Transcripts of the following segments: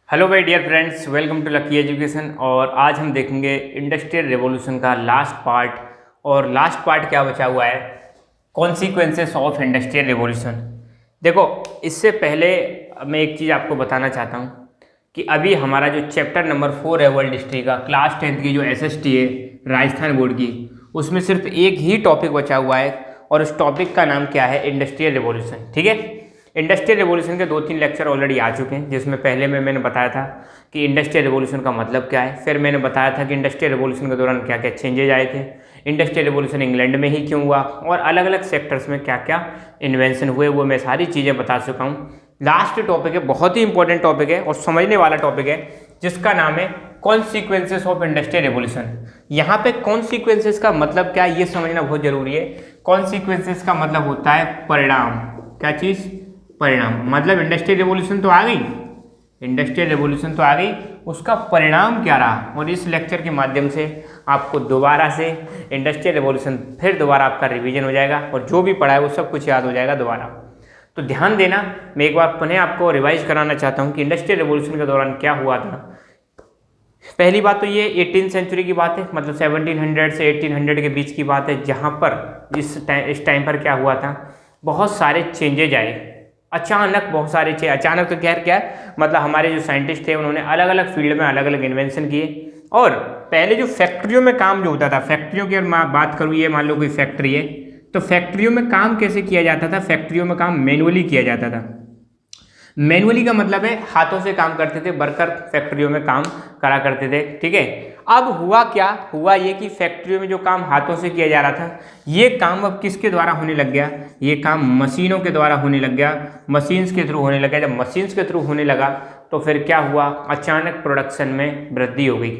Hello my dear friends, welcome to lucky education. और आज हम देखेंगे इंडस्ट्रियल रेवोल्यूशन का लास्ट पार्ट। और लास्ट पार्ट क्या बचा हुआ है, कॉन्सिक्वेंसेस ऑफ इंडस्ट्रियल रेवोल्यूशन। देखो, इससे पहले मैं एक चीज़ आपको बताना चाहता हूँ कि अभी हमारा जो चैप्टर नंबर 4 है वर्ल्ड हिस्ट्री का, क्लास 10th की जो एसएसटी है राजस्थान बोर्ड की, उसमें सिर्फ एक ही टॉपिक बचा हुआ है और उस टॉपिक का नाम क्या है, इंडस्ट्रियल रेवोल्यूशन। ठीक है, इंडस्ट्रियल रेवोल्यूशन के 2-3 लेक्चर ऑलरेडी आ चुके हैं, जिसमें पहले में मैंने बताया था कि इंडस्ट्रियल रेवोल्यूशन का मतलब क्या है। फिर मैंने बताया था कि इंडस्ट्रियल रेवोल्यूशन के दौरान क्या क्या चेंजेज आए थे, इंडस्ट्रियल रेवोल्यूशन इंग्लैंड में ही क्यों हुआ, और अलग अलग सेक्टर्स में क्या क्या इन्वेंशन हुए, वो मैं सारी चीज़ें बता चुका हूँ। लास्ट टॉपिक है, बहुत ही इंपॉर्टेंट टॉपिक है और समझने वाला टॉपिक है, जिसका नाम है कॉन्सिक्वेंसेस ऑफ इंडस्ट्रियल रेवोल्यूशन। यहाँ पे कॉन्सिक्वेंसेस का मतलब क्या है, ये समझना बहुत जरूरी है। कॉन्सिक्वेंसेस का मतलब होता है परिणाम। क्या चीज़? परिणाम। मतलब इंडस्ट्रियल रेवोल्यूशन तो आ गई, इंडस्ट्रियल रेवोल्यूशन तो आ गई, उसका परिणाम क्या रहा। और इस लेक्चर के माध्यम से आपको दोबारा से इंडस्ट्रियल रेवोल्यूशन फिर दोबारा आपका रिवीजन हो जाएगा और जो भी पढ़ा है वो सब कुछ याद हो जाएगा दोबारा। तो ध्यान देना, मैं एक बार पुनः आपको रिवाइज कराना चाहता हूँ कि इंडस्ट्रियल रेवोल्यूशन के दौरान क्या हुआ था। पहली बात तो ये 18th सेंचुरी की बात है, मतलब 1700 से 1800 के बीच की बात है, जहाँ पर इस टाइम पर क्या हुआ था, बहुत सारे चेंजेज आए अचानक, बहुत सारे अचानक तो खैर क्या है, मतलब हमारे जो साइंटिस्ट थे उन्होंने अलग अलग फील्ड में अलग अलग इन्वेंशन किए। और पहले जो फैक्ट्रियों में काम जो होता था, फैक्ट्रियों की अगर मैं बात करूँ, ये मान लो कोई फैक्ट्री है, तो फैक्ट्रियों में काम कैसे किया जाता था, फैक्ट्रियों में काम मैनुअली किया जाता था। मैनुअली का मतलब है हाथों से काम करते थे, वर्कर फैक्ट्रियों में काम करा करते थे। ठीक है, अब हुआ क्या, हुआ ये कि फैक्ट्रियों में जो काम हाथों से किया जा रहा था, ये काम अब किसके द्वारा होने लग गया, ये काम मशीनों के द्वारा होने लग गया, मशीन्स के थ्रू होने लगा। जब मशीन्स के थ्रू होने लगा तो फिर क्या हुआ, अचानक प्रोडक्शन में वृद्धि हो गई।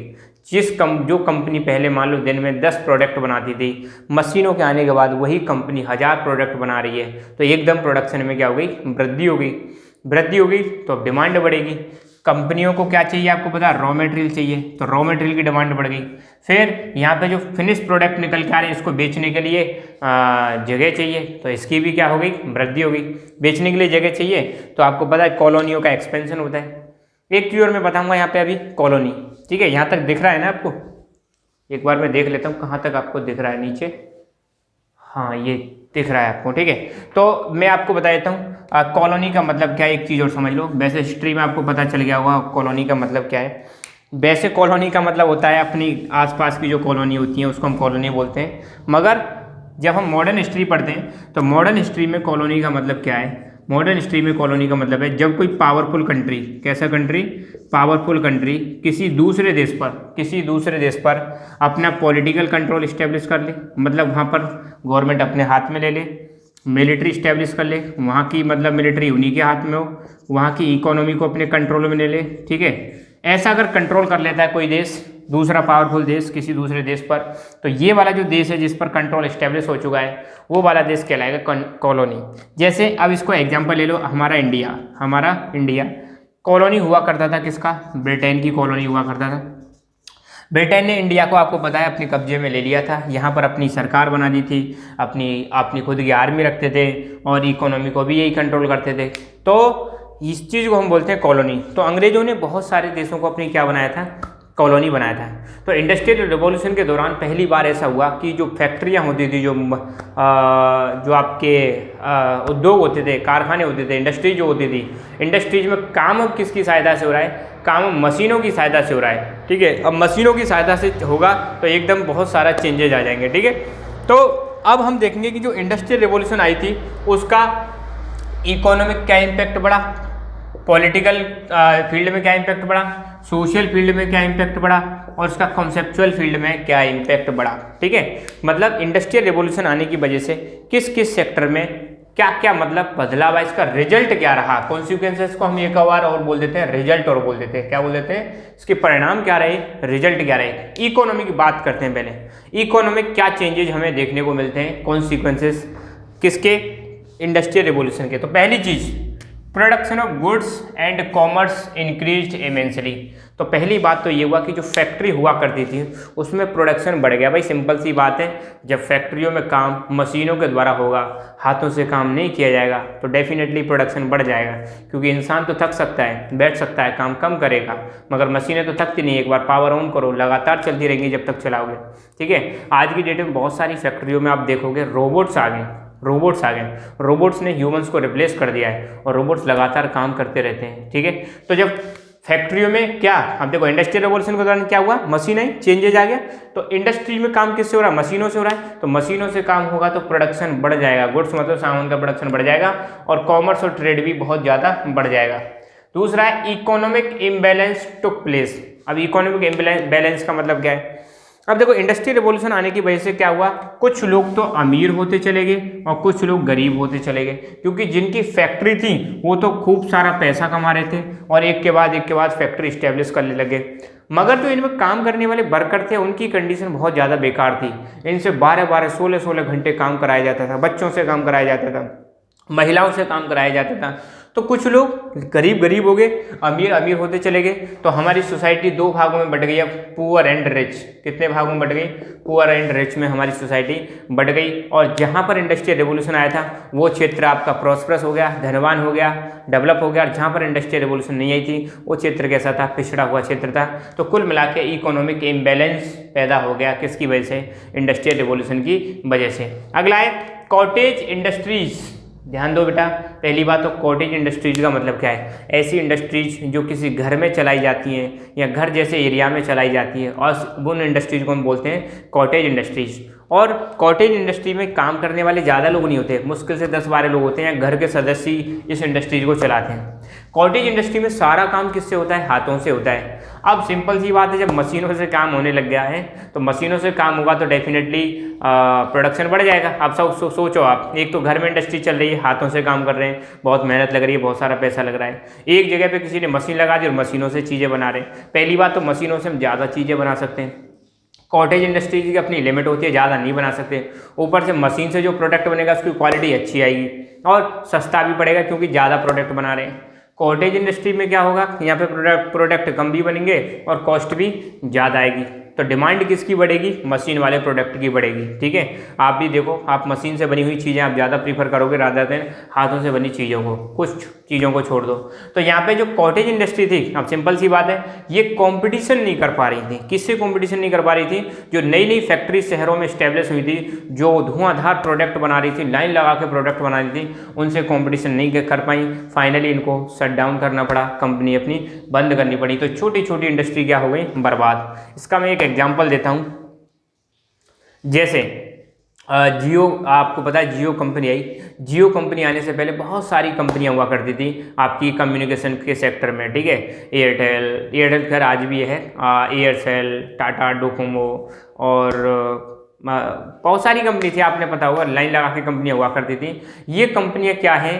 जो कंपनी पहले मान लो दिन में 10 प्रोडक्ट बनाती थी, मशीनों के आने के बाद वही कंपनी 1000 प्रोडक्ट बना रही है, तो एकदम प्रोडक्शन में क्या हो गई, वृद्धि हो गई। वृद्धि होगी तो अब डिमांड बढ़ेगी। कंपनियों को क्या चाहिए, आपको पता है, रॉ मटेरियल चाहिए, तो रॉ मटेरियल की डिमांड बढ़ गई। फिर यहाँ पे जो फिनिश प्रोडक्ट निकल के आ रहे हैं, इसको बेचने के लिए जगह चाहिए, तो इसकी भी क्या हो गई, वृद्धि हो गई। बेचने के लिए जगह चाहिए, तो आपको पता है कॉलोनियों का एक्सपेंशन होता है। एक चीज़ और मैं बताऊँगा यहाँ पे अभी, कॉलोनी। ठीक है, यहाँ तक दिख रहा है ना आपको, एक बार मैं देख लेता हूँ कहाँ तक आपको दिख रहा है, नीचे, हाँ ये दिख रहा है आपको। ठीक है, तो मैं आपको बता देता हूँ कॉलोनी का मतलब क्या है, एक चीज़ और समझ लो। वैसे हिस्ट्री में आपको पता चल गया होगा कॉलोनी का मतलब क्या है। वैसे कॉलोनी का मतलब होता है अपनी आसपास की जो कॉलोनी होती है उसको हम कॉलोनी बोलते हैं, मगर जब हम मॉडर्न हिस्ट्री पढ़ते हैं तो मॉडर्न हिस्ट्री में कॉलोनी का मतलब क्या है, मॉडर्न हिस्ट्री में कॉलोनी का मतलब है जब कोई पावरफुल कंट्री, कैसा कंट्री, पावरफुल कंट्री किसी दूसरे देश पर अपना पॉलिटिकल कंट्रोल इस्टेब्लिश कर ले, मतलब वहाँ पर गवर्नमेंट अपने हाथ में ले ले, मिलिट्री इस्टेब्लिश कर ले, वहाँ की मतलब मिलिट्री उन्हीं के हाथ में हो, वहाँ की इकोनॉमी को अपने कंट्रोल में ले ले। ठीक है, ऐसा अगर कंट्रोल कर लेता है कोई देश, दूसरा पावरफुल देश किसी दूसरे देश पर, तो ये वाला जो देश है जिस पर कंट्रोल इस्टेब्लिश हो चुका है, वो वाला देश कहलाएगा कॉलोनी। जैसे अब इसको एग्जांपल ले लो, हमारा इंडिया कॉलोनी हुआ करता था किसका, ब्रिटेन की कॉलोनी हुआ करता था। ब्रिटेन ने इंडिया को, आपको पता है, अपने कब्जे में ले लिया था, यहाँ पर अपनी सरकार बना दी थी, अपनी खुद की आर्मी रखते थे और इकोनॉमी को भी यही कंट्रोल करते थे। तो इस चीज़ को हम बोलते हैं कॉलोनी। तो अंग्रेजों ने बहुत सारे देशों को अपनी क्या बनाया था, कॉलोनी बनाया था। तो इंडस्ट्रियल रिवॉल्यूशन के दौरान पहली बार ऐसा हुआ कि जो फैक्ट्रियाँ होती थी, जो आपके उद्योग होते थे, कारखाने होते थे, इंडस्ट्रीज जो होती थी, इंडस्ट्रीज में काम अब किसकी सहायता से हो रहा है, काम मशीनों की सहायता से हो रहा है। ठीक है, अब मशीनों की सहायता से होगा तो एकदम बहुत सारा चेंजेज आ जाएंगे। ठीक है, तो अब हम देखेंगे कि जो इंडस्ट्रियल रिवॉल्यूशन आई थी उसका इकोनॉमिक क्या इम्पैक्ट बढ़ा, पॉलिटिकल फील्ड में क्या इम्पैक्ट बढ़ा, सोशल फील्ड में क्या इम्पैक्ट बढ़ा, और उसका कॉन्सेप्चुअल फील्ड में क्या इम्पैक्ट बढ़ा। ठीक है, मतलब इंडस्ट्रियल रिवॉल्यूशन आने की वजह से किस किस सेक्टर में क्या क्या मतलब बदलाव है, इसका रिजल्ट क्या रहा। कॉन्सिक्वेंसेस को हम एक बार और बोल देते हैं, रिजल्ट और बोल देते हैं, क्या बोल देते हैं, इसके परिणाम क्या रहे, रिजल्ट क्या रहे। इकोनॉमी की बात करते हैं पहले, इकोनॉमिक क्या चेंजेज हमें देखने को मिलते हैं, कॉन्सिक्वेंसेस किसके, इंडस्ट्रियल रिवॉल्यूशन के। तो production of goods and commerce increased immensely. तो पहली बात तो ये हुआ कि जो फैक्ट्री हुआ करती थी उसमें प्रोडक्शन बढ़ गया। भाई सिंपल सी बात है, जब फैक्ट्रियों में काम मशीनों के द्वारा होगा, हाथों से काम नहीं किया जाएगा, तो डेफिनेटली प्रोडक्शन बढ़ जाएगा। क्योंकि इंसान तो थक सकता है, बैठ सकता है, काम कम करेगा, मगर मशीनें तो थकती नहीं। एक बार पावर ऑन करो, लगातार चलती रहेंगी जब तक चलाओगे। ठीक है, आज की डेट में बहुत सारी फैक्ट्रियों में आप देखोगे रोबोट्स आ गए। रोबोट्स ने ह्यूमंस को रिप्लेस कर दिया है और रोबोट्स लगातार काम करते रहते हैं। ठीक है, तो जब फैक्ट्रियों में क्या, अब देखो इंडस्ट्रियल रेवोल्यूशन के दौरान क्या हुआ, मशीनें चेंजेज आ गया। तो इंडस्ट्री में काम किससे हो रहा है, मशीनों से हो रहा है। तो मशीनों से काम होगा तो प्रोडक्शन बढ़ जाएगा, गुड्स मतलब सामान का प्रोडक्शन बढ़ जाएगा और कॉमर्स और ट्रेड भी बहुत ज़्यादा बढ़ जाएगा। दूसरा है इकोनॉमिक इम्बैलेंस टुक प्लेस। अब इकोनॉमिक इम्बैलेंस का मतलब क्या है, अब देखो इंडस्ट्रियल रेवोल्यूशन आने की वजह से क्या हुआ, कुछ लोग तो अमीर होते चले गए और कुछ लोग गरीब होते चले गए। क्योंकि जिनकी फैक्ट्री थी वो तो खूब सारा पैसा कमा रहे थे और एक के बाद फैक्ट्री स्टैब्लिश करने लगे। मगर जो इनमें काम करने वाले वर्कर थे उनकी कंडीशन बहुत ज़्यादा बेकार थी। इनसे 12-12, 16-16 घंटे काम कराया जाता था, बच्चों से काम कराया जाता था, महिलाओं से काम कराया जाता था। तो कुछ लोग गरीब हो गए, अमीर होते चले गए। तो हमारी सोसाइटी दो भागों में बट गई। अब पुअर एंड रिच, कितने भागों में बट गई, पुअर एंड रिच में हमारी सोसाइटी बट गई। और जहाँ पर इंडस्ट्रियल रेवोल्यूशन आया था वो क्षेत्र आपका प्रॉस्परस हो गया, धनवान हो गया, डेवलप हो गया। और जहाँ पर इंडस्ट्रियल रेवोल्यूशन नहीं आई थी वो क्षेत्र कैसा था, पिछड़ा हुआ क्षेत्र था। तो कुल मिला के इकोनॉमिक इम्बैलेंस पैदा हो गया, किसकी वजह से, इंडस्ट्रियल रेवोल्यूशन की वजह से। अगला है कॉटेज इंडस्ट्रीज। ध्यान दो बेटा, पहली बात तो कॉटेज इंडस्ट्रीज का मतलब क्या है, ऐसी इंडस्ट्रीज जो किसी घर में चलाई जाती हैं या घर जैसे एरिया में चलाई जाती है, और उन इंडस्ट्रीज को हम बोलते हैं कॉटेज इंडस्ट्रीज। और कॉटेज इंडस्ट्री में काम करने वाले ज़्यादा लोग नहीं होते, मुश्किल से 10-12 लोग होते हैं, घर के सदस्य ही इस इंडस्ट्रीज को चलाते हैं। कॉटेज इंडस्ट्री में सारा काम किससे होता है, हाथों से होता है। अब सिंपल सी बात है, जब मशीनों से काम होने लग गया है तो मशीनों से काम होगा तो डेफिनेटली प्रोडक्शन बढ़ जाएगा। आप सब सोचो, आप एक तो घर में इंडस्ट्री चल रही है, हाथों से काम कर रहे हैं, बहुत मेहनत लग रही है, बहुत सारा पैसा लग रहा है। एक जगह पे किसी ने मशीन लगा दी और मशीनों से चीज़ें बना रहे हैं। पहली बात तो मशीनों से हम ज़्यादा चीज़ें बना सकते हैं, कॉटेज इंडस्ट्री की अपनी लिमिट होती है, ज़्यादा नहीं बना सकते। ऊपर से मशीन से जो प्रोडक्ट बनेगा उसकी क्वालिटी अच्छी आएगी और सस्ता भी पड़ेगा क्योंकि ज़्यादा प्रोडक्ट बना रहे हैं। कॉटेज इंडस्ट्री में क्या होगा, यहाँ पे प्रोडक्ट कम भी बनेंगे और कॉस्ट भी ज़्यादा आएगी। तो डिमांड किसकी बढ़ेगी, मशीन वाले प्रोडक्ट की बढ़ेगी। ठीक है, आप भी देखो, आप मशीन से बनी हुई चीज़ें आप ज़्यादा प्रीफर करोगे रादर देन हाथों से बनी चीज़ों को, कुछ चीज़ों को छोड़ दो। तो यहाँ पे जो कॉटेज इंडस्ट्री थी, अब सिंपल सी बात है, ये कंपटीशन नहीं कर पा रही थी। किससे कंपटीशन नहीं कर पा रही थी, जो नई नई फैक्ट्री शहरों में स्टैब्लिश हुई थी, जो धुआंधार प्रोडक्ट बना रही थी, लाइन लगा के प्रोडक्ट बना रही थी, उनसे कॉम्पिटिशन नहीं कर पाई। फाइनली इनको शट डाउन करना पड़ा, कंपनी अपनी बंद करनी पड़ी। तो छोटी छोटी इंडस्ट्री क्या हो गई, बर्बाद। इसका मैं एक एग्जाम्पल देता हूँ। जैसे जियो, आपको पता है जियो कंपनी आई। जियो कंपनी आने से पहले बहुत सारी कंपनियां हुआ करती थी आपकी कम्युनिकेशन के सेक्टर में। ठीक है, एयरटेल खैर आज भी है, एयरसेल, टाटा डोकोमो और बहुत सारी कंपनी थी, आपने पता होगा, लाइन लगा के कंपनियां हुआ करती थी। ये कंपनियां क्या हैं,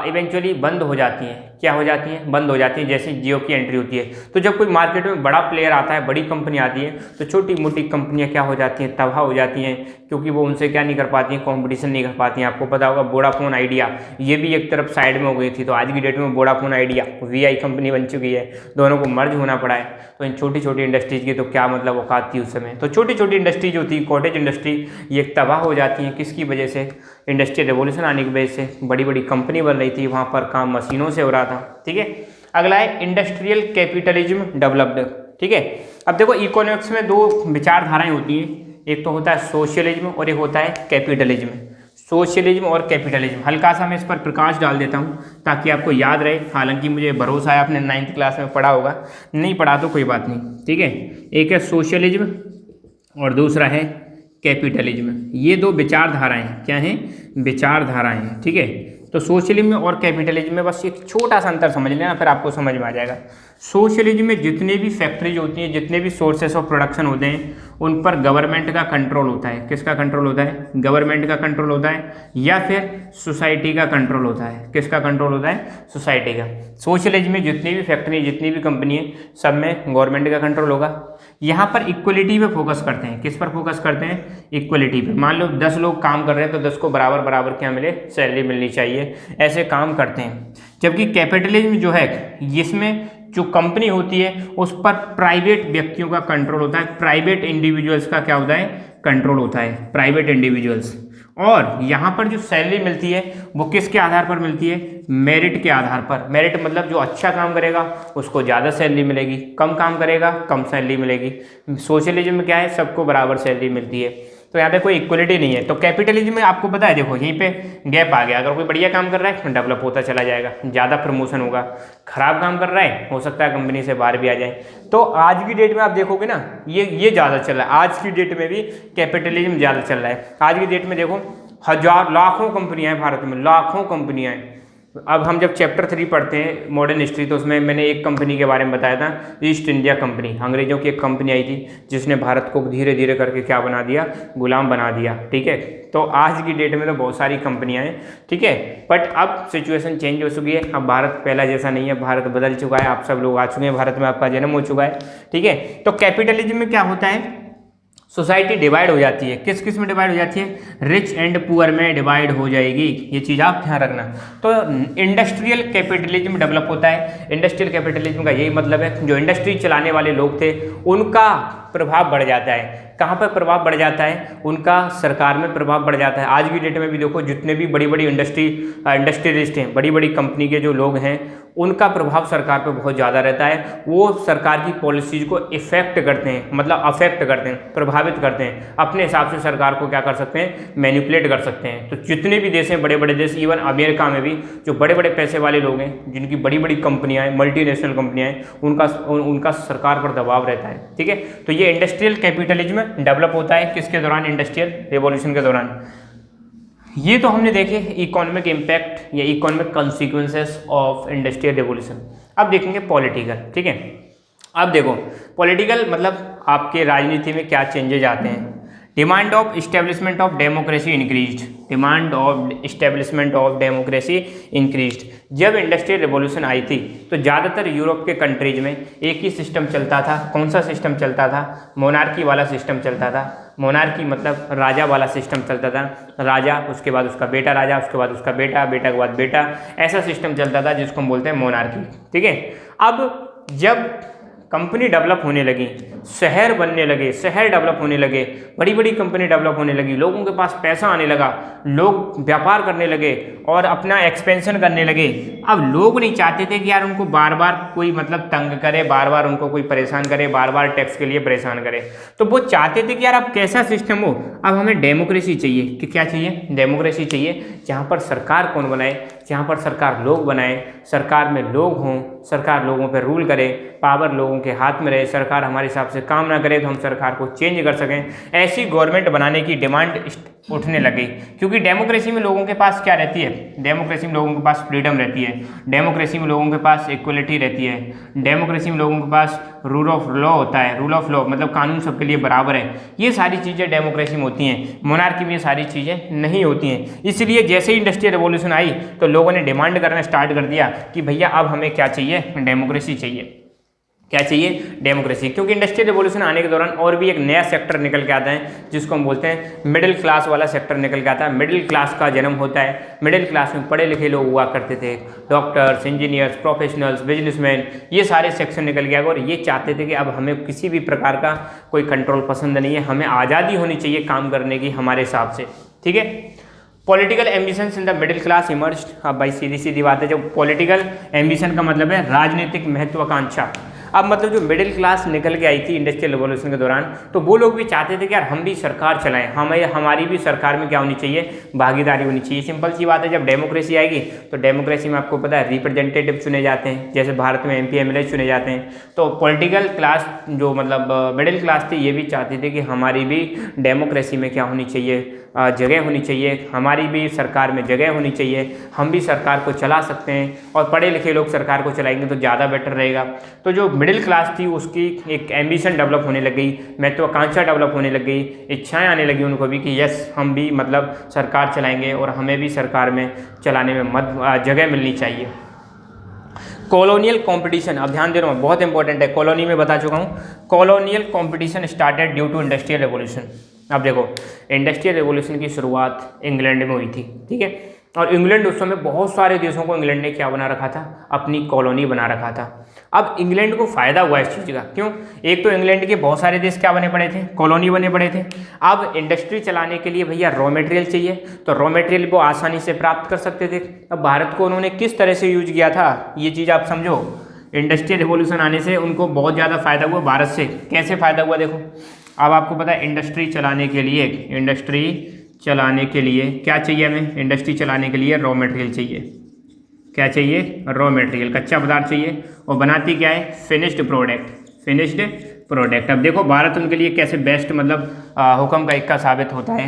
इवेंचुअली बंद हो जाती हैं। क्या हो जाती हैं, बंद हो जाती हैं जैसे जियो की एंट्री होती है। तो जब कोई मार्केट में बड़ा प्लेयर आता है, बड़ी कंपनी आती है, तो छोटी मोटी कंपनियां क्या हो जाती हैं, तबाह हो जाती हैं, क्योंकि वो उनसे क्या नहीं कर पाती हैं, कॉम्पिटिशन नहीं कर पाती हैं। आपको पता होगा वोडाफोन आइडिया, ये भी एक तरफ साइड में हो गई थी। तो आज की डेट में वोडाफोन आइडिया वीआई कंपनी बन चुकी है, दोनों को मर्ज होना पड़ा है। तो इन छोटी छोटी इंडस्ट्रीज की तो क्या मतलब औकात थी उस समय। तो छोटी छोटी इंडस्ट्री जो थी, कॉटेज इंडस्ट्री, ये तबाह हो जाती हैं। किसकी वजह से, इंडस्ट्रियल रेवोल्यूशन आने की वजह से। बड़ी बड़ी कंपनी बन रही थी, वहाँ पर काम मशीनों से हो रहा था। ठीक है, अगला है इंडस्ट्रियल कैपिटलिज्म डेवलप्ड। ठीक है, अब देखो इकोनॉमिक्स में दो विचारधाराएं होती हैं, एक तो होता है सोशलिज्म और एक होता है कैपिटलिज्म। सोशलिज्म और कैपिटलिज्म, हल्का सा मैं इस पर प्रकाश डाल देता हूँ ताकि आपको याद रहे। हालांकि मुझे भरोसा है आपने 9th क्लास में पढ़ा होगा, नहीं पढ़ा तो कोई बात नहीं। ठीक है, एक है सोशलिज्म और दूसरा है कैपिटलिज्म। ये दो विचारधाराएं क्या हैं, विचारधाराएं हैं। ठीक है, तो सोशलिज्म और कैपिटलिज्म में बस एक छोटा सा अंतर समझ लेना, फिर आपको समझ में आ जाएगा। सोशलिज्म में जितने भी फैक्ट्रीज होती हैं, जितने भी सोर्सेस ऑफ प्रोडक्शन होते हैं, उन पर गवर्नमेंट का कंट्रोल होता है। किसका कंट्रोल होता है? गवर्नमेंट का कंट्रोल होता है, या फिर सोसाइटी का कंट्रोल होता है? किसका कंट्रोल होता है? सोसाइटी का। सोशलिज्म में जितनी भी फैक्ट्री, जितनी भी कंपनी है, सब में गवर्नमेंट का कंट्रोल होगा। यहाँ पर इक्वलिटी पे फोकस करते हैं। किस पर फोकस करते हैं? इक्वलिटी पे। मान लो 10 लोग काम कर रहे हैं तो 10 को बराबर बराबर क्या मिले? सैलरी मिलनी चाहिए, ऐसे काम करते हैं। जबकि कैपिटलिज्म जो है, इसमें जो कंपनी होती है उस पर प्राइवेट व्यक्तियों का कंट्रोल होता है, प्राइवेट इंडिविजुअल्स का क्या होता है? कंट्रोल होता है, प्राइवेट इंडिविजुअल्स। और यहाँ पर जो सैलरी मिलती है वो किसके आधार पर मिलती है? मेरिट के आधार पर। मेरिट मतलब जो अच्छा काम करेगा उसको ज़्यादा सैलरी मिलेगी, कम काम करेगा कम सैलरी मिलेगी। सोशलिज्म में क्या है? सबको बराबर सैलरी मिलती है। तो यहाँ पे कोई इक्वलिटी नहीं है। तो कैपिटलिज्म में आपको पता है, देखो यहीं पे गैप आ गया। अगर कोई बढ़िया काम कर रहा है डेवलप होता चला जाएगा, ज़्यादा प्रमोशन होगा। खराब काम कर रहा है, हो सकता है कंपनी से बाहर भी आ जाए। तो आज की डेट में आप देखोगे ना, ये ज़्यादा चल रहा है। आज की डेट में भी कैपिटलिज्म ज़्यादा चल रहा है। आज की डेट में देखो हजार लाखों कंपनियाँ हैं भारत में, लाखों कंपनियाँ हैं। अब हम जब चैप्टर 3 पढ़ते हैं मॉडर्न हिस्ट्री, तो उसमें मैंने एक कंपनी के बारे में बताया था, ईस्ट इंडिया कंपनी। अंग्रेजों की एक कंपनी आई थी जिसने भारत को धीरे धीरे करके क्या बना दिया? गुलाम बना दिया। ठीक है, तो आज की डेट में तो बहुत सारी कंपनियां हैं। ठीक है, बट अब सिचुएशन चेंज हो चुकी है। अब भारत पहला जैसा नहीं है, भारत बदल चुका है। आप सब लोग आ चुके हैं भारत में, आपका जन्म हो चुका है। ठीक है, तो कैपिटलिज्म में क्या होता है? सोसाइटी डिवाइड हो जाती है। किस किस में डिवाइड हो जाती है? रिच एंड पुअर में डिवाइड हो जाएगी। ये चीज़ आप ध्यान रखना। तो इंडस्ट्रियल कैपिटलिज्म डेवलप होता है। इंडस्ट्रियल कैपिटलिज्म का यही मतलब है, जो इंडस्ट्री चलाने वाले लोग थे उनका प्रभाव बढ़ जाता है। कहाँ पर प्रभाव बढ़ जाता है? उनका सरकार में प्रभाव बढ़ जाता है। आज की डेट में भी देखो, जितने भी बड़ी बड़ी इंडस्ट्रियलिस्ट हैं, बड़ी बड़ी कंपनी के जो लोग हैं, उनका प्रभाव सरकार पर बहुत ज़्यादा रहता है। वो सरकार की पॉलिसीज को इफेक्ट करते हैं, मतलब अफेक्ट करते हैं, प्रभावित करते हैं। अपने हिसाब से सरकार को क्या कर सकते हैं? मैनिपुलेट कर सकते हैं। तो जितने भी देश हैं, बड़े बड़े देश, इवन अमेरिका में भी जो बड़े बड़े पैसे वाले लोग हैं, जिनकी बड़ी बड़ी कंपनियां हैं, मल्टीनेशनल कंपनियां हैं, उनका सरकार पर दबाव रहता है। ठीक है, तो ये इंडस्ट्रियल कैपिटलिज्म डेवलप होता है किसके दौरान? इंडस्ट्रियल रिवॉल्यूशन के दौरान। ये तो हमने देखे इकोनॉमिक इम्पैक्ट या economic consequences of industrial revolution. अब देखेंगे पॉलिटिकल। ठीक है, अब देखो पॉलिटिकल मतलब आपके राजनीति में क्या चेंजेज आते हैं। Demand of establishment of democracy increased. Demand of establishment of democracy increased. जब इंडस्ट्रियल रिवॉल्यूशन आई थी तो ज़्यादातर यूरोप के कंट्रीज में एक ही सिस्टम चलता था। कौन सा सिस्टम चलता था? मोनार्की वाला सिस्टम चलता था। मोनार्की मतलब राजा वाला सिस्टम चलता था। राजा, उसके बाद उसका बेटा राजा, उसके बाद उसका बेटा, बेटा के बाद बेटा, ऐसा सिस्टम चलता था जिसको हम बोलते हैं मोनार्की। ठीक है, अब जब कंपनी डेवलप होने लगी, शहर बनने लगे, शहर डेवलप होने लगे, बड़ी बड़ी कंपनी डेवलप होने लगी, लोगों के पास पैसा आने लगा, लोग व्यापार करने लगे और अपना एक्सपेंशन करने लगे। अब लोग नहीं चाहते थे कि यार उनको बार बार कोई मतलब तंग करे, बार बार उनको कोई परेशान करे, बार बार टैक्स के लिए परेशान करे। तो वो चाहते थे कि यार अब कैसा सिस्टम हो, अब हमें डेमोक्रेसी चाहिए। कि क्या चाहिए? डेमोक्रेसी चाहिए, जहाँ पर सरकार कौन बनाए? जहाँ पर सरकार लोग बनाए, सरकार में लोग हों, सरकार लोगों पर रूल करे, पावर लोगों के हाथ में रहे, सरकार हमारे हिसाब से काम ना करे तो हम सरकार को चेंज कर सकें। ऐसी गवर्नमेंट बनाने की डिमांड उठने लगी, क्योंकि डेमोक्रेसी में लोगों के पास क्या रहती है? डेमोक्रेसी में लोगों के पास फ्रीडम रहती है, डेमोक्रेसी में लोगों के पास इक्वलिटी रहती है, डेमोक्रेसी में लोगों के पास रूल ऑफ लॉ होता है। रूल ऑफ लॉ मतलब कानून सबके लिए बराबर है। ये सारी चीज़ें डेमोक्रेसी में होती हैं, मोनार्की में ये सारी चीज़ें नहीं होती हैं। इसलिए जैसे ही इंडस्ट्रियल रिवॉल्यूशन आई तो लोगों ने डिमांड करना स्टार्ट कर दिया कि भैया अब हमें क्या चाहिए? डेमोक्रेसी चाहिए। क्या चाहिए? डेमोक्रेसी। क्योंकि इंडस्ट्रियल रिवॉल्यूशन आने के दौरान और भी एक नया सेक्टर निकल के आता है जिसको हम बोलते हैं मिडिल क्लास वाला सेक्टर निकल के आता है। मिडिल क्लास का जन्म होता है। मिडिल क्लास में पढ़े लिखे लोग हुआ करते थे, डॉक्टर्स, इंजीनियर्स, प्रोफेशनल्स, बिजनेसमैन, ये सारे सेक्शन निकल गया और ये चाहते थे कि अब हमें किसी भी प्रकार का कोई कंट्रोल पसंद नहीं है, हमें आज़ादी होनी चाहिए काम करने की हमारे हिसाब से। ठीक है, political ambitions in the middle class emerged. अब भाई सीधी सीधी बात है, जब पॉलिटिकल एम्बिशन का मतलब है राजनीतिक महत्वाकांक्षा। अब मतलब जो मिडिल क्लास निकल के आई थी इंडस्ट्रियल रिवॉल्यूशन के दौरान, तो वो लोग भी चाहते थे कि यार हम भी सरकार चलाएं, हमारी भी सरकार में क्या होनी चाहिए? भागीदारी होनी चाहिए। सिंपल सी बात है, जब डेमोक्रेसी आएगी तो डेमोक्रेसी में आपको पता है रिप्रेजेंटेटिव चुने जाते हैं, जैसे भारत में MP MLA चुने जाते हैं। तो पॉलिटिकल क्लास जो मतलब मिडिल क्लास थी, ये भी चाहती थी कि हमारी भी डेमोक्रेसी में क्या होनी चाहिए? जगह होनी चाहिए, हमारी भी सरकार में जगह होनी चाहिए, हम भी सरकार को चला सकते हैं और पढ़े लिखे लोग सरकार को चलाएंगे तो ज़्यादा बेटर रहेगा। तो जो मिडिल क्लास थी उसकी एक एम्बिशन डेवलप होने लग गई, महत्वाकांक्षा डेवलप होने लग गई, इच्छाएं आने लगी उनको भी कि यस हम भी मतलब सरकार चलाएंगे और हमें भी सरकार में चलाने में जगह मिलनी चाहिए। कॉलोनियल कंपटीशन, अब ध्यान दे रहा हूँ, बहुत इंपॉर्टेंट है, कॉलोनी में बता चुका हूँ। Colonial competition started due to industrial revolution. अब देखो इंडस्ट्रियल रेवोल्यूशन की शुरुआत इंग्लैंड में हुई थी, ठीक है, और इंग्लैंड उस समय बहुत सारे देशों को इंग्लैंड ने क्या बना रखा था, अपनी कॉलोनी बना रखा था। अब इंग्लैंड को फायदा हुआ इस चीज़ का, क्यों? एक तो इंग्लैंड के बहुत सारे देश क्या बने पड़े थे, कॉलोनी बने पड़े थे। अब इंडस्ट्री चलाने के लिए भैया रॉ मटेरियल चाहिए, तो रॉ मटेरियल वो आसानी से प्राप्त कर सकते थे। अब भारत को उन्होंने किस तरह से यूज किया था, ये चीज़ आप समझो। इंडस्ट्रियल रिवॉल्यूशन आने से उनको बहुत ज़्यादा फायदा हुआ भारत से। कैसे फायदा हुआ देखो, अब आपको पता है इंडस्ट्री चलाने के लिए क्या चाहिए हमें, इंडस्ट्री चलाने के लिए रॉ मटेरियल चाहिए। क्या चाहिए? रॉ मटेरियल, कच्चा पदार्थ चाहिए, और बनाती क्या है, फिनिश्ड प्रोडक्ट। अब देखो भारत उनके लिए कैसे बेस्ट मतलब हुक्म का इक्का साबित होता है।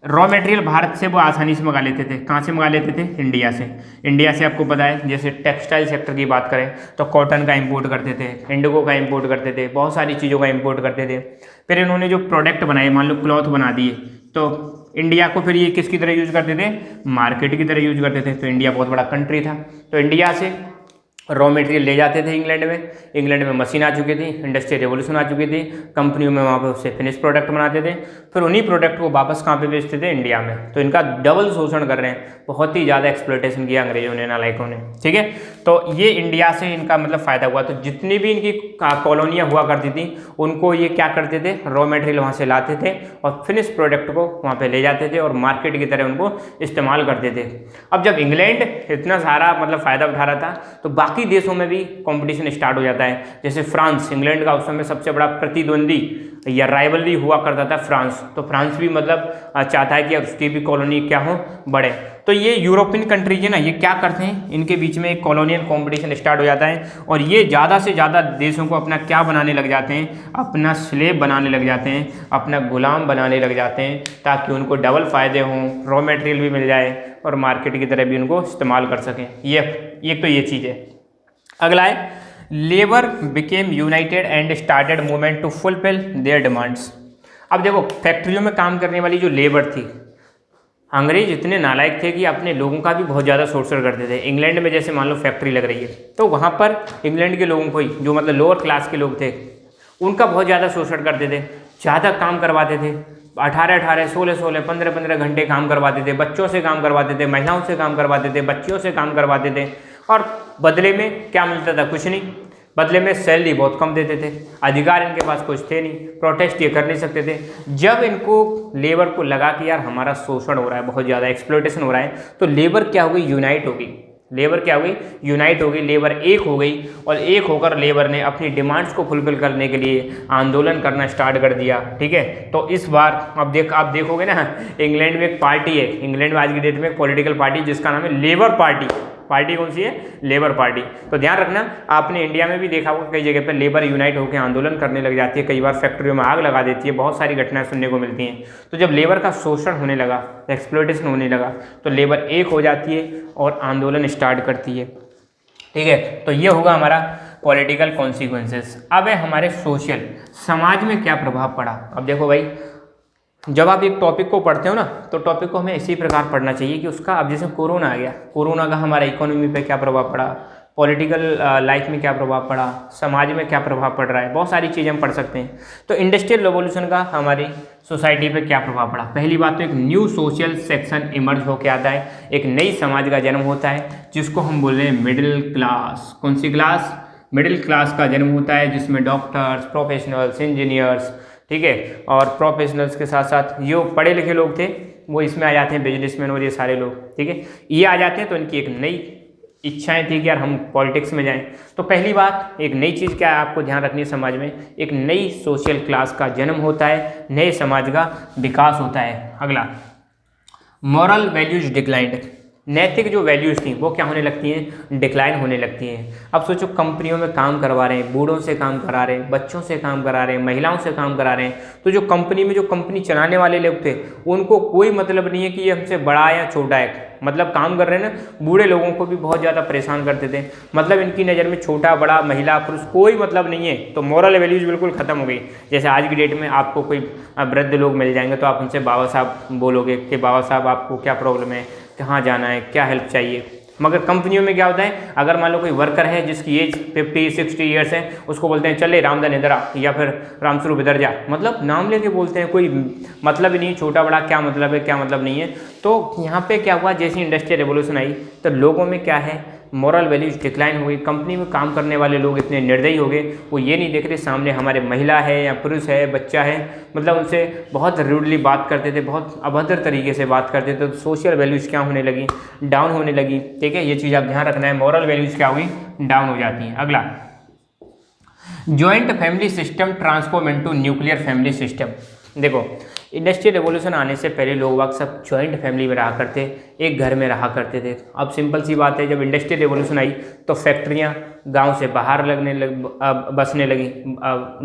रॉ मटेरियल भारत से वो आसानी से मंगा लेते थे। कहाँ से मंगा लेते थे? इंडिया से आपको पता है, जैसे टेक्सटाइल सेक्टर की बात करें तो कॉटन का इंपोर्ट करते थे, इंडिगो का इंपोर्ट करते थे, बहुत सारी चीज़ों का इंपोर्ट करते थे। फिर इन्होंने जो प्रोडक्ट बनाए, मान लो क्लॉथ बना दिए, तो इंडिया को फिर ये किसकी तरह यूज करते थे, मार्केट की तरह यूज करते थे। तो इंडिया बहुत बड़ा कंट्री था, तो इंडिया से रॉ मटेरियल ले जाते थे इंग्लैंड में मशीन आ चुकी थी, इंडस्ट्रियल रेवोल्यूशन आ चुकी थी, कंपनियों में वहाँ पे उससे फिनिश प्रोडक्ट बनाते थे, फिर उन्हीं प्रोडक्ट को वापस कहाँ पे बेचते थे, इंडिया में। तो इनका डबल शोषण कर रहे हैं, बहुत ही ज़्यादा एक्सप्लॉयटेशन किया अंग्रेजों ने, नालायकों ने, ठीक है। तो ये इंडिया से इनका मतलब फ़ायदा हुआ। तो जितनी भी इनकी कॉलोनियाँ हुआ करती थी उनको ये क्या करते थे, रॉ मटेरियल वहाँ से लाते थे और फिनिश प्रोडक्ट को वहाँ पर ले जाते थे और मार्केट की तरह उनको इस्तेमाल करते थे। अब जब इंग्लैंड इतना सारा मतलब फ़ायदा उठा रहा था तो बाकी देशों में भी कंपटीशन स्टार्ट हो जाता है। जैसे फ्रांस, इंग्लैंड का उस समय सबसे बड़ा प्रतिद्वंदी या राइवलरी हुआ करता था फ्रांस। तो फ्रांस भी मतलब चाहता है कि उसकी भी कॉलोनी क्या हो, बढ़े। तो ये यूरोपियन कंट्रीज है ना, ये क्या करते हैं, इनके बीच में एक कॉलोनियल कंपटीशन स्टार्ट हो जाता है और ये ज़्यादा से ज़्यादा देशों को अपना क्या बनाने लग जाते हैं, अपना स्लेव बनाने लग जाते हैं, अपना गुलाम बनाने लग जाते हैं, ताकि उनको डबल फ़ायदे हों, रॉ मटेरियल भी मिल जाए और मार्केट की तरह भी उनको इस्तेमाल कर सकें। ये तो ये चीज़ है। अगला है labour became united and started movement to fulfil their demands. अब देखो फैक्ट्रियों में काम करने वाली जो लेबर थी, अंग्रेज इतने नालायक थे कि अपने लोगों का भी बहुत ज़्यादा शोषण करते थे। इंग्लैंड में जैसे मान लो फैक्ट्री लग रही है तो वहाँ पर इंग्लैंड के लोगों को ही, जो मतलब लोअर क्लास के लोग थे, उनका बहुत ज़्यादा शोषण करते थे, ज़्यादा काम करवाते थे, 18-18, 16-16, 15-15 घंटे काम करवाते थे, बच्चों से काम करवाते थे, महिलाओं से काम करवाते थे, बच्चियों से काम करवाते थे, और बदले में क्या मिलता था, कुछ नहीं। बदले में सैलरी बहुत कम देते थे, अधिकार इनके पास कुछ थे नहीं, प्रोटेस्ट ये कर नहीं सकते थे। जब इनको लेबर को लगा कि यार हमारा शोषण हो रहा है, बहुत ज़्यादा एक्सप्लॉयटेशन हो रहा है, तो लेबर क्या हो गई, यूनाइट हो गई। यूनाइट हो गई, लेबर एक हो गई, और एक होकर लेबर ने अपनी डिमांड्स को फुलफिल करने के लिए आंदोलन करना स्टार्ट कर दिया, ठीक है। तो इस बार आप देखोगे ना, इंग्लैंड में एक पार्टी है, इंग्लैंड में आज की डेट में एक पॉलिटिकल पार्टी जिसका नाम है लेबर पार्टी। पार्टी कौन सी है? Labour party. तो ध्यान रखना, आपने इंडिया में भी देखा होगा कई जगह पर लेबर यूनाइट होकर आंदोलन करने लग जाती है, कई बार फैक्ट्रियों में आग लगा देती है, बहुत सारी घटनाएं सुनने को मिलती हैं। तो जब लेबर का शोषण होने लगा, एक्सप्लॉयटेशन होने लगा, तो लेबर एक हो जाती है और आंदोलन स्टार्ट करती है, ठीक है। तो ये होगा हमारा पॉलिटिकल कॉन्सिक्वेंसेस। अब है हमारे सोशल, समाज में क्या प्रभाव पड़ा। अब देखो भाई, जब आप एक टॉपिक को पढ़ते हो ना, तो टॉपिक को हमें इसी प्रकार पढ़ना चाहिए कि उसका, अब जैसे कोरोना आ गया, कोरोना का हमारा इकोनॉमी पे क्या प्रभाव पड़ा, पॉलिटिकल लाइफ में क्या प्रभाव पड़ा, समाज में क्या प्रभाव पड़ रहा है, बहुत सारी चीज़ें हम पढ़ सकते हैं। तो इंडस्ट्रियल रेवोल्यूशन का हमारी सोसाइटी पे क्या प्रभाव पड़ा। पहली बात तो एक न्यू सोशल सेक्शन इमर्ज होकर आता है, एक नई समाज का जन्म होता है, जिसको हम बोल रहे हैं मिडिल क्लास। कौन सी क्लास? मिडिल क्लास का जन्म होता है, जिसमें डॉक्टर्स, प्रोफेशनल्स, इंजीनियर्स, ठीक है, और प्रोफेशनल्स के साथ साथ जो पढ़े लिखे लोग थे वो इसमें आ जाते हैं, बिजनेसमैन और ये सारे लोग, ठीक है, ये आ जाते हैं। तो इनकी एक नई इच्छाएं थी कि यार हम पॉलिटिक्स में जाएं। तो पहली बात, एक नई चीज़ क्या है आपको ध्यान रखनी है, समाज में एक नई सोशल क्लास का जन्म होता है, नए समाज का विकास होता है। अगला, मॉरल वैल्यूज डिक्लाइंड। नैतिक जो वैल्यूज़ थी वो क्या होने लगती हैं, डिक्लाइन होने लगती हैं। अब सोचो कंपनियों में काम करवा रहे हैं, बूढ़ों से काम करा रहे हैं, बच्चों से काम करा रहे हैं, महिलाओं से काम करा रहे हैं, तो जो कंपनी में जो कंपनी चलाने वाले लोग थे उनको कोई मतलब नहीं है कि ये हमसे बड़ा या छोटा है, मतलब काम कर रहे हैं ना, बूढ़े लोगों को भी बहुत ज़्यादा परेशान करते थे, मतलब इनकी नज़र में छोटा बड़ा महिला पुरुष कोई मतलब नहीं है। तो मॉरल वैल्यूज़ बिल्कुल ख़त्म हो गई। जैसे आज की डेट में आपको कोई वृद्ध लोग मिल जाएंगे तो आप उनसे बाबा साहब बोलोगे कि बाबा साहब आपको क्या प्रॉब्लम है, कहाँ जाना है, क्या हेल्प चाहिए। मगर कंपनियों में क्या होता है, अगर मान लो कोई वर्कर है जिसकी एज 50-60 ईयर्स है, उसको बोलते हैं चले रामधन इधर आ, या फिर रामस्वरूप इधर जा, मतलब नाम लेके बोलते हैं, कोई मतलब ही नहीं, छोटा बड़ा क्या मतलब है, क्या मतलब नहीं है। तो यहाँ पे क्या हुआ, जैसी इंडस्ट्रियल रेवोल्यूशन आई तो लोगों में क्या है, मॉरल वैल्यूज डिक्लाइन हो गई। कंपनी में काम करने वाले लोग इतने निर्दयी हो गए, वो ये नहीं देख रहे सामने हमारे महिला है या पुरुष है, बच्चा है, मतलब उनसे बहुत रूडली बात करते थे, बहुत अभद्र तरीके से बात करते थे। तो सोशल वैल्यूज़ क्या होने लगी, डाउन होने लगी। ठीक है, ये चीज़ आप ध्यान रखना है, मॉरल वैल्यूज़ क्या हुई, डाउन हो जाती हैं। अगला, joint family system transform into nuclear family system. देखो, इंडस्ट्रियल रेवोल्यूशन आने से पहले लोग वक्त सब जॉइंट फैमिली में रहा करते, एक घर में रहा करते थे। अब सिंपल सी बात है, जब इंडस्ट्रियल रेवोल्यूशन आई तो फैक्ट्रियाँ गांव से बाहर बसने लगी,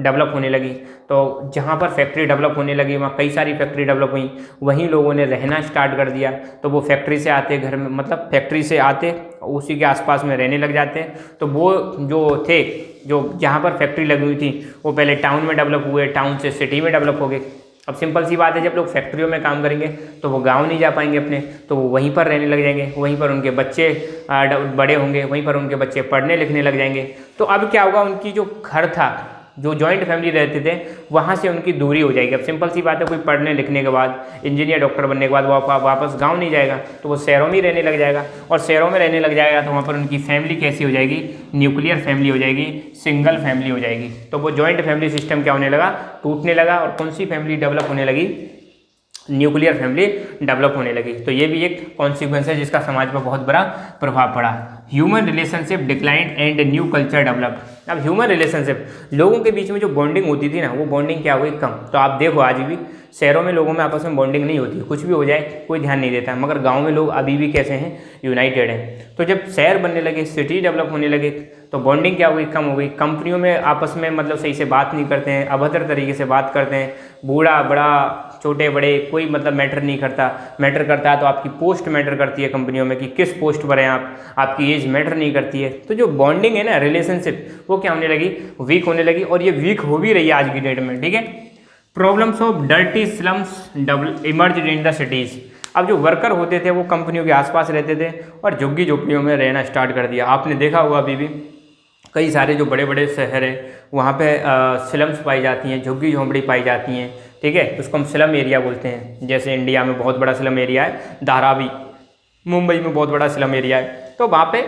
डेवलप होने लगी। तो जहाँ पर फैक्ट्री डेवलप होने लगी वहाँ कई सारी फैक्ट्री डेवलप हुई, वहीं लोगों ने रहना स्टार्ट कर दिया। तो वो फैक्ट्री से आते घर में, मतलब फैक्ट्री से आते उसी के आसपास में रहने लग जाते हैं। तो वो जो थे, जो जहाँ पर फैक्ट्री लगी हुई थी वो पहले टाउन में डेवलप हुए, टाउन से सिटी में डेवलप हो गए। अब सिंपल सी बात है, जब लोग फैक्ट्रियों में काम करेंगे तो वो गांव नहीं जा पाएंगे अपने, तो वो वहीं पर रहने लग जाएंगे, वहीं पर उनके बच्चे बड़े होंगे, वहीं पर उनके बच्चे पढ़ने लिखने लग जाएंगे। तो अब क्या होगा, उनकी जो घर था, जो जॉइंट फैमिली रहते थे, वहाँ से उनकी दूरी हो जाएगी। अब सिंपल सी बात है, कोई पढ़ने लिखने के बाद, इंजीनियर डॉक्टर बनने के बाद वो वापस गांव नहीं जाएगा, तो वो शहरों में ही रहने लग जाएगा। और शहरों में रहने लग जाएगा तो वहाँ पर उनकी फैमिली कैसी हो जाएगी, न्यूक्लियर फैमिली हो जाएगी, सिंगल फैमिली हो जाएगी। तो वो जॉइंट फैमिली सिस्टम क्या होने लगा, टूटने लगा। और कौन सी फैमिली डेवलप होने लगी, न्यूक्लियर फैमिली डेवलप होने लगी। तो ये भी एक कॉन्सिक्वेंस है जिसका समाज पर बहुत बड़ा प्रभाव पड़ा। Human relationship decline and new culture develop. अब ह्यूमन रिलेशनशिप, लोगों के बीच में जो बॉन्डिंग होती थी ना, वो बॉन्डिंग क्या हुई, कम। तो आप देखो आज भी शहरों में लोगों में आपस में बॉन्डिंग नहीं होती, कुछ भी हो जाए कोई ध्यान नहीं देता, मगर गाँव में लोग अभी भी कैसे हैं, यूनाइटेड हैं। तो जब शहर बनने लगे, सिटी डेवलप होने लगे, तो बॉन्डिंग क्या हुई, कम हो गई। कंपनियों में आपस में मतलब सही से बात नहीं करते हैं, अभद्र तरीके से बात करते हैं, बूढ़ा बड़ा छोटे बड़े कोई मतलब मैटर नहीं करता। मैटर करता है तो आपकी पोस्ट मैटर करती है कंपनियों में, कि किस पोस्ट पर हैं आप, आपकी एज मैटर नहीं करती है। तो जो बॉन्डिंग है ना, रिलेशनशिप, वो क्या होने लगी, वीक होने लगी। और ये वीक हो भी रही है आज की डेट में। ठीक है, problems of dirty slums emerge in the cities. अब जो वर्कर होते थे वो कंपनियों के आसपास रहते थे और झुग्गी झोपड़ियों में रहना स्टार्ट कर दिया। आपने देखा होगा अभी भी कई सारे जो बड़े बड़े शहर हैं वहाँ पे स्लम्स पाई जाती हैं, झुग्गी झोंपड़ी पाई जाती हैं। ठीक है, उसको हम स्लम एरिया बोलते हैं। जैसे इंडिया में बहुत बड़ा स्लम एरिया है धारावी, मुंबई में बहुत बड़ा स्लम एरिया है। तो वहाँ पे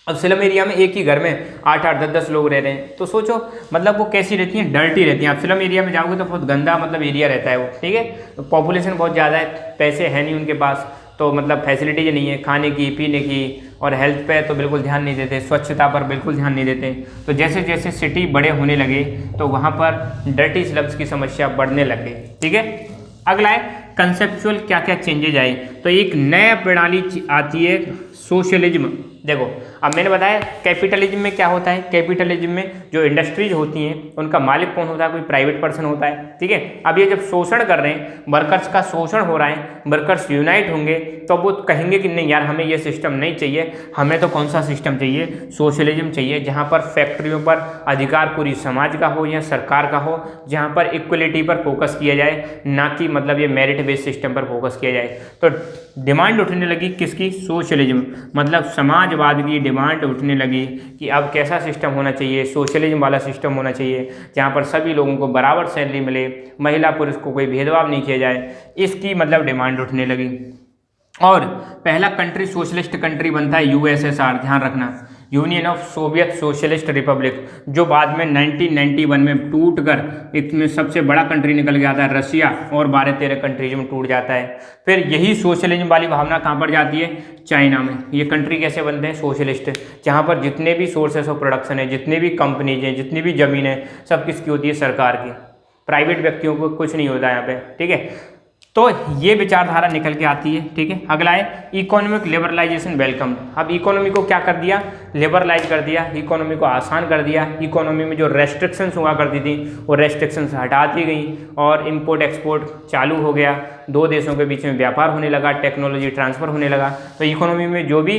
अब स्लम एरिया में एक ही घर में 8-8, 10-10 लोग रह रहे हैं। तो सोचो मतलब वो कैसी रहती हैं, डर्टी रहती हैं। आप स्लम एरिया में जाओगे तो बहुत गंदा मतलब एरिया रहता है वो। ठीक है, तो पॉपुलेशन बहुत ज़्यादा है, पैसे हैं नहीं उनके पास, तो मतलब फैसिलिटीज नहीं है खाने की पीने की, और हेल्थ पे तो बिल्कुल ध्यान नहीं देते, स्वच्छता पर बिल्कुल ध्यान नहीं देते। तो जैसे जैसे सिटी बड़े होने लगे तो वहाँ पर डर्टी स्लम्स की समस्या बढ़ने लग गई। ठीक है, अगला है कंसेप्चुअल, क्या क्या चेंजेज आए। तो एक नया प्रणाली आती है, सोशलिज्म। देखो, अब मैंने बताया कैपिटलिज्म में क्या होता है, कैपिटलिज्म में जो इंडस्ट्रीज होती हैं उनका मालिक कौन होता है, कोई प्राइवेट पर्सन होता है। ठीक है, अब ये जब शोषण कर रहे हैं, वर्कर्स का शोषण हो रहा है, वर्कर्स यूनाइट होंगे तो वो कहेंगे कि नहीं यार हमें ये सिस्टम नहीं चाहिए, हमें तो कौन सा सिस्टम चाहिए, सोशलिज्म चाहिए, जहाँ पर फैक्ट्रियों पर अधिकार पूरी समाज का हो या सरकार का हो, जहाँ पर इक्वलिटी पर फोकस किया जाए, ना कि मतलब ये मेरिट बेस्ड सिस्टम पर फोकस किया जाए। तो डिमांड उठने लगी किसकी, सोशलिज्म, मतलब समाजवाद की डिमांड उठने लगी कि अब कैसा सिस्टम होना चाहिए, सोशलिज्म वाला सिस्टम होना चाहिए, जहाँ पर सभी लोगों को बराबर सैलरी मिले, महिला पुरुष को कोई भेदभाव नहीं किया जाए, इसकी मतलब डिमांड उठने लगी। और पहला कंट्री सोशलिस्ट कंट्री बनता है यूएसएसआर, ध्यान रखना, union of Soviet socialist Republic, जो बाद में 1991 में टूट कर इसमें सबसे बड़ा कंट्री निकल गया था रशिया, और 12-13 कंट्रीज में टूट जाता है। फिर यही सोशलिज्म वाली भावना कहाँ पर जाती है, चाइना में। ये कंट्री कैसे बनते हैं, सोशलिस्ट, जहाँ पर जितने भी सोर्सेस ऑफ प्रोडक्शन है, जितने भी कंपनीज हैं, जितनी भी ज़मीन है, सब किसकी होती है, सरकार की, प्राइवेट व्यक्तियों को कुछ नहीं होता यहाँ पे। ठीक है, तो ये विचारधारा निकल के आती है। ठीक है, अगला है इकोनॉमिक लिबरलाइजेशन वेलकम। अब इकोनॉमी को क्या कर दिया, लिबरलाइज कर दिया, इकोनॉमी को आसान कर दिया। इकोनॉमी में जो रेस्ट्रिक्शंस हुआ करती थी वो रेस्ट्रिक्शंस हटा दी गई और इंपोर्ट एक्सपोर्ट चालू हो गया, दो देशों के बीच में व्यापार होने लगा, टेक्नोलॉजी ट्रांसफ़र होने लगा। तो इकोनॉमी में जो भी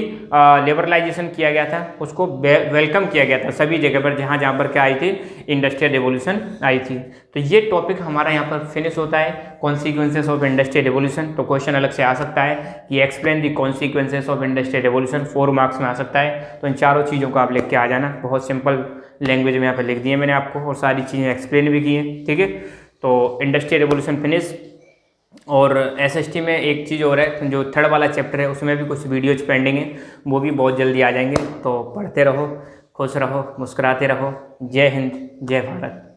लिबरलाइजेशन किया गया था उसको वेलकम किया गया था सभी जगह पर जहाँ जहाँ पर क्या आई थी, इंडस्ट्रियल रेवोल्यूशन आई थी। तो ये टॉपिक हमारा यहाँ पर फिनिश होता है, कॉन्सिक्वेंसेस ऑफ इंडस्ट्रियल रेवोल्यूशन। तो क्वेश्चन अलग से आ सकता है कि explain the consequences of industrial revolution, 4 marks में आ सकता है। तो इन चारों चीज़ों को आप लिख के आ जाना, बहुत सिंपल लैंग्वेज में यहाँ पर लिख दिए मैंने आपको और सारी चीज़ें एक्सप्लेन भी की हैं। ठीक है, तो इंडस्ट्रियल रेवोल्यूशन फिनिश। और एसएसटी में एक चीज़ और है, जो थर्ड वाला चैप्टर है उसमें भी कुछ वीडियोज पेंडिंग है, वो भी बहुत जल्दी आ जाएंगे। तो पढ़ते रहो, खुश रहो, मुस्कुराते रहो। जय हिंद, जय भारत।